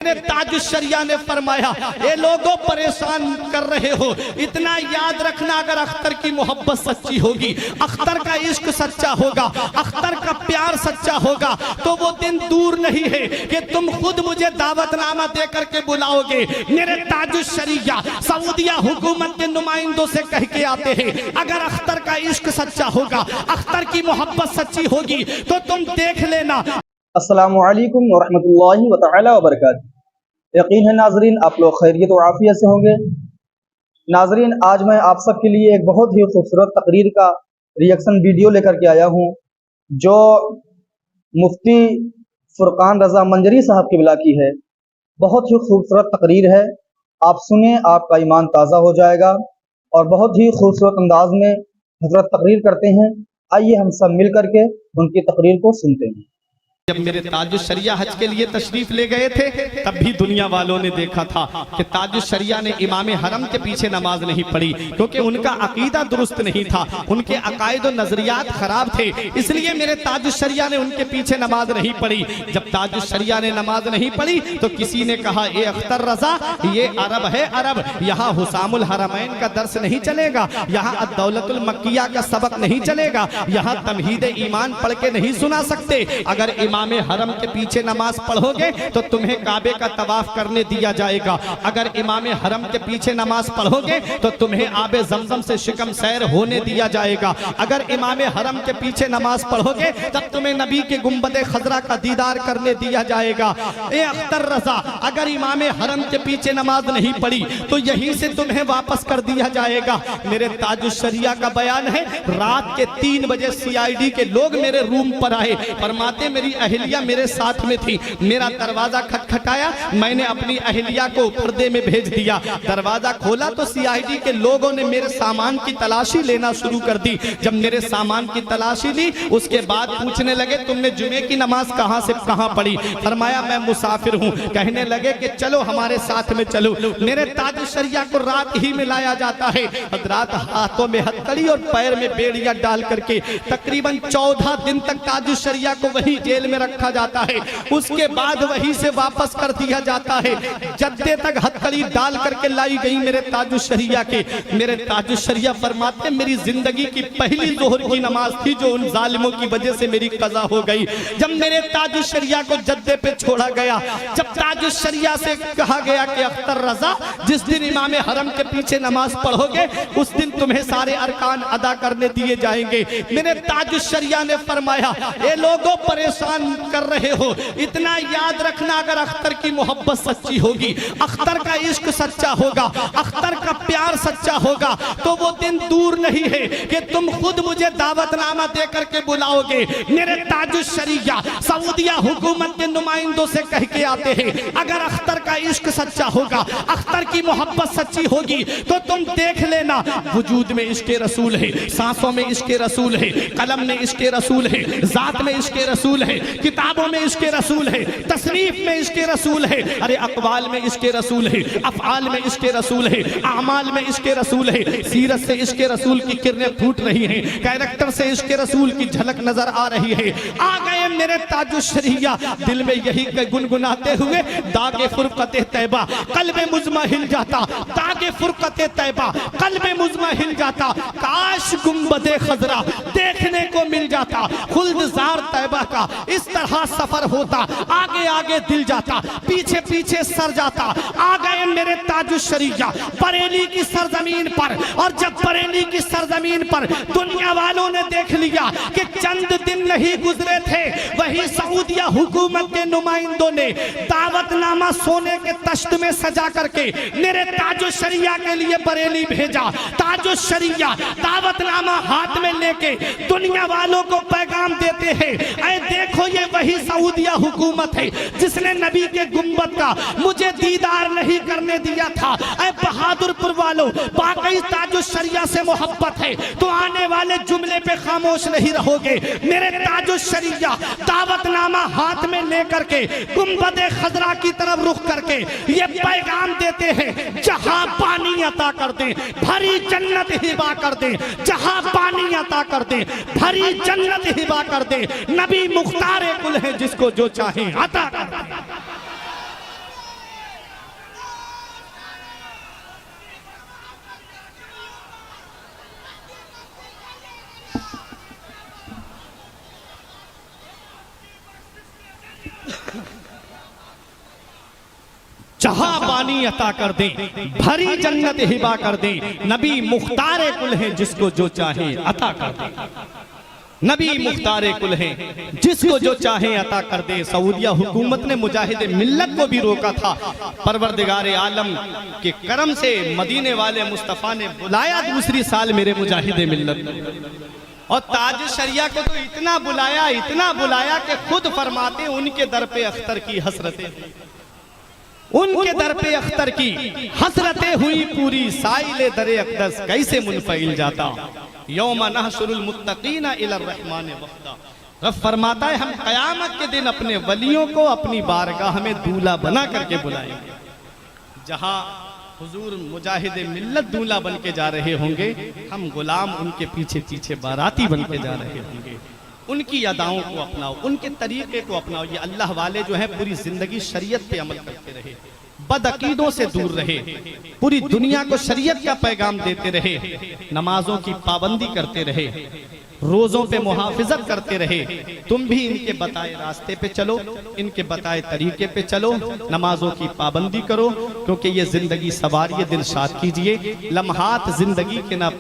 ताजुश्शरिया ने फरमाया, ये लोगों परेशान कर रहे हो, इतना याद रखना, अगर अख्तर की मोहब्बत सच्ची होगी, अख्तर का इश्क सच्चा होगा, अख्तर का प्यार सच्चा होगा, तो वो दिन दूर नहीं है कि तुम खुद मुझे दावतनामा दे करके बुलाओगे। मेरे ताजुश्शरिया सऊदिया हुकूमत के नुमाइंदों से कह के आते हैं, अगर अख्तर का इश्क सच्चा होगा, अख्तर की मोहब्बत सच्ची होगी, तो तुम देख लेना। अस्सलामु अलैकुम वरहमतुल्लाहि व तआला व बरकातहू। यकीन है नाजरीन आप लोग खैरियत और आफियत से होंगे। नाजरीन आज मैं आप सब के लिए एक बहुत ही खूबसूरत तकरीर का रिएक्शन वीडियो लेकर के आया हूं, जो मुफ्ती फुरकान रज़ा मंजरी साहब क़िबला की है। बहुत ही खूबसूरत तकरीर है, आप सुने आपका ईमान ताज़ा हो जाएगा। और बहुत ही खूबसूरत अंदाज में हज़रत तकरीर करते हैं। आइए हम सब मिल करके उनकी तकरीर को सुनते हैं। जब मेरे ताजुश्शरिया हज के लिए तशरीफ ले गए थे, तब भी दुनिया वालों ने देखा था कि ताजुश्शरिया ने इमाम हरम के पीछे नमाज नहीं पढ़ी, क्योंकि उनका अकीदा दुरुस्त नहीं था, उनके अकायद और नजरियात खराब थे, इसलिए मेरे ताजुश्शरिया ने उनके पीछे नमाज नहीं पढ़ी। जब ताजुश्शरिया ने नमाज नहीं पढ़ी तो किसी ने कहा, ये अख्तर रजा, ये अरब है, अरब, यहाँ हुसामुल हरमैन का दर्स नहीं चलेगा, यहाँ अद्दौलतुल मक्किया का सबक नहीं चलेगा, यहाँ तमहीद ईमान पढ़ के नहीं सुना सकते। अगर इमाम हरम के पीछे नमाज पढ़ोगे तो तुम्हें काबे का तवाफ करने दिया जाएगा, अगर इमाम हरम के पीछे नमाज पढ़ोगे तो तुम्हें आबे जमजम से शिकम सैर होने दिया जाएगा, अगर इमाम हरम के पीछे नमाज पढ़ोगे तब तुम्हें नबी के गुंबदे खजरा का दीदार करने दिया जाएगा। ए अख्तर रजा, अगर इमाम हरम के पीछे नमाज नहीं पढ़ी तो यहीं से तुम्हें वापस कर दिया जाएगा। मेरे ताजुश्शरिया का बयान है, रात के 3 बजे CID के लोग मेरे रूम पर आए, फरमाते मेरी अहिलिया मेरे साथ में थी, मेरा दरवाजा खटखटाया, मैंने अपनी अहिलिया को पर्दे में भेज दिया, दरवाजा खोला तो CID के लोगों ने मेरे सामान की तलाशी लेना शुरू कर दी। जब मेरे सामान की तलाशी ली, उसके बाद पूछने लगे तुमने जुमे की नमाज कहां से कहां पढ़ी, फरमाया मैं मुसाफिर हूं। कहने लगे कि चलो हमारे साथ में चलो। मेरे ताजुश्शरिया को रात ही में लाया जाता है, हजरात हाथों में हथकड़ी और पैर में बेड़ियां डाल करके तकरीबन 14 दिन तक ताजुश्शरिया को वही जेल में रखा जाता है, उसके बाद वहीं से वापस कर दिया जाता है। जद्दे तक हथकड़ी डाल करके लाई गई मेरे ताजुश्शरिया के। मेरे ताजुश्शरिया फरमाते मेरी जिंदगी की पहली जोहर की नमाज थी जो उन जालिमों की वजह से मेरी कज़ा हो गई। जब मेरे ताजुश्शरिया को जद्दे पे छोड़ा गया, जब ताजुश्शरिया से कहा गया कि अख्तर रजा जिस दिन इमाम हरम के पीछे नमाज पढ़ोगे उस दिन तुम्हें सारे अरकान अदा करने दिए जाएंगे। मेरे ताजुश्शरिया ने फरमाया, ये लोगों परेशान कर रहे हो, इतना याद रखना, अगर अख्तर की मोहब्बत सच्ची होगी, अख्तर का इश्क सच्चा होगा, अख्तर का प्यार सच्चा होगा, तो वो दिन दूर नहीं है कि तुम खुद मुझे दावतनामा दे करके बुलाओगे। मेरे ताजुश्शरिया सऊदिया हुकूमत के नुमाइंदों से कह के आते हैं, अगर अख्तर का इश्क सच्चा होगा, अख्तर की मोहब्बत सच्ची होगी, तो तुम देख लेना, वजूद में इश्क़े रसूल है, सांसों में इश्क़े रसूल है, कलम में इश्क़े रसूल है, जात में इश्क़े रसूल है, किताबों में इश्क़े रसूल है, तसनीफ में इश्क़े रसूल है, अरे अक़वाल में इश्क़े रसूल है, अफ़आल में इश्क़े रसूल है, आमाल में इश्क़े रसूल है, सीरत से इश्क़े रसूल की किरणें फूट रही हैं, कैरेक्टर से इश्क़े रसूल की झलक नजर आ रही है। आ गए मेरे ताजुश्शरिया, दिल में यही गुनगुनाते हुए, दागे फुरक़ते तैबा क़ल्बे मुज़मा हिल जाता, दागे फुरक़ते तैबा क़ल्बे मुज़मा हिल जाता, काश गुंबदे खजरा देखने को मिल जाता, खुल्दजार तैबा का इस तरह सफर होता, आगे आगे दिल जाता, पीछे पीछे सर जाता। आ गए मेरे ताजुश्शरिया बरेली की सरजमीन पर, और जब बरेली की सरजमीन पर दुनिया वालों ने देख लिया कि चंद दिन नहीं गुजरे थे, वही सऊदिया हुकूमत के नुमाइंदों ने दावतनामा सोने के तश्त में सजा करके मेरे ताजुश्शरिया के लिए बरेली भेजा। ताजुश्शरिया दावतनामा हाथ में लेके दुनिया वालों को पैगाम देते हैं, ऐ देखो ये वही सऊदिया हुकूमत है जिसने नबी के गुंबद का मुझे दीदार नहीं करने दिया था। ऐ बहादुरपुर वालों, बाकी ताजुश्शरिया से मोहब्बत है तो आने वाले जुमले पे खामोश नहीं रहोगे। मेरे ताजुश्शरिया दावतनामा हाथ में लेकर के गुंबद खजरा की तरफ रुख करके ये पैगाम देते हैं, जहां पानी अता कर दे भरी जन्नत हिबा कर दे, जहां पानी अता कर दे भरी जन्नत हिबा कर दे, नबी मुख्तार कुल है जिसको जो चाहे अता कर दे। जहां पानी अता कर दे, भरी जन्नत हिबा कर दे, नबी मुख्तारे कुल है जिसको जो चाहे अता कर दे। नबी मुख्तारे कुल है जिसको जो चाहे अता कर दे। सऊदिया हुकूमत ने मुजाहिद मिल्लत को भी रोका था। परवरदिगारे आलम के करम से मदीने वाले मुस्तफ़ा ने बुलाया दूसरी साल मेरे मुजाहिद मिल्लत, और ताज शरिया को तो इतना बुलाया कि खुद फरमाते उनके दर पे अख्तर की हसरतें, उनके दर पे अख्तर की हसरतें हुई पूरी, साइले दरे अक़दस कैसे मुनफ़इल जाता। यौम नहशुरुल मुत्तक़ीना इलर रहमान वफ़दा। रब फरमाता है हम क़यामत के दिन अपने वलियों को अपनी बारगाह में दूल्हा बना करके बुलाएंगे। जहां हुजूर मुजाहिद मिल्लत दूल्हा बन के जा रहे होंगे, हम गुलाम उनके पीछे पीछे बाराती बन के जा रहे होंगे। उनकी अदाओं को अपनाओ, उनके तरीके को अपनाओ। ये अल्लाह वाले जो है पूरी जिंदगी शरीयत पे अमल करते रहे, बदअकीदों से दूर रहे, पूरी दुनिया को शरीयत का पैगाम देते रहे, नमाजों की पाबंदी करते रहे, रोजों पे मुहाफिजत करते रहे। तुम भी इनके बताए रास्ते पे चलो, इनके बताए तरीके पे चलो, नमाजों की पाबंदी करो, क्योंकि ये जिंदगी सवारिये दिलशाद कीजिए, लम्हात जिंदगी के ना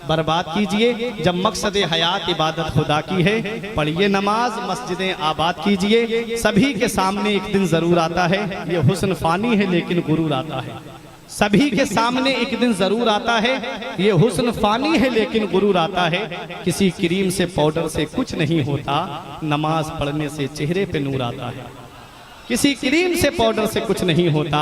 बर्बाद कीजिए। जब मकसद हयात इबादत खुदा की है, पढ़िए नमाज, मस्जिदें आबाद कीजिए। सभी के सामने एक दिन जरूर आता है, ये हुस्न फानी है लेकिन गुरूर आता है। सभी के सामने एक दिन जरूर आता है, ये हुस्न फानी है लेकिन गुरूर आता है। किसी क्रीम से पाउडर से कुछ नहीं होता, नमाज पढ़ने से चेहरे पे नूर आता है। किसी क्रीम से पाउडर से कुछ नहीं होता,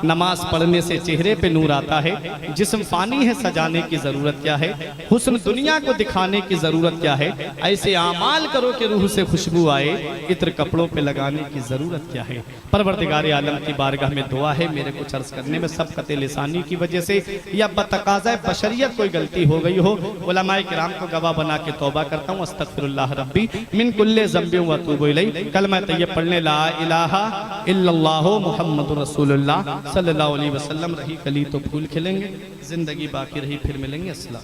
नमाज पढ़ने से चेहरे पे नूर आता है। जिस्म फानी है, सजाने की जरूरत क्या है, हुस्न दुनिया को दिखाने की जरूरत क्या है। ऐसे आमाल करो कि रूह से खुशबू आए, इत्र कपड़ों पे लगाने की जरूरत क्या है। परवरदिगार आलम की बारगाह में दुआ है, मेरे कुछ अर्ज करने में सबकत लिसानी की वजह से या बतकाज़ा बशरियत कोई गलती हो गई हो, उलमाए किराम को गवाह बना के तौबा करता हूँ। अस्तगफिरुल्लाह रब्बी मिन कुल्ले ज़ंबिन व अतूबु इलैह। कलमा तय्यब पढ़ने ला इलाहा इल्लल्लाहु मुहम्मदुर रसूलुल्लाह सल्लल्लाहु अलैहि वसल्लम। रही कली तो फूल खिलेंगे, जिंदगी बाकी रही फिर मिलेंगे। अस्सलाम।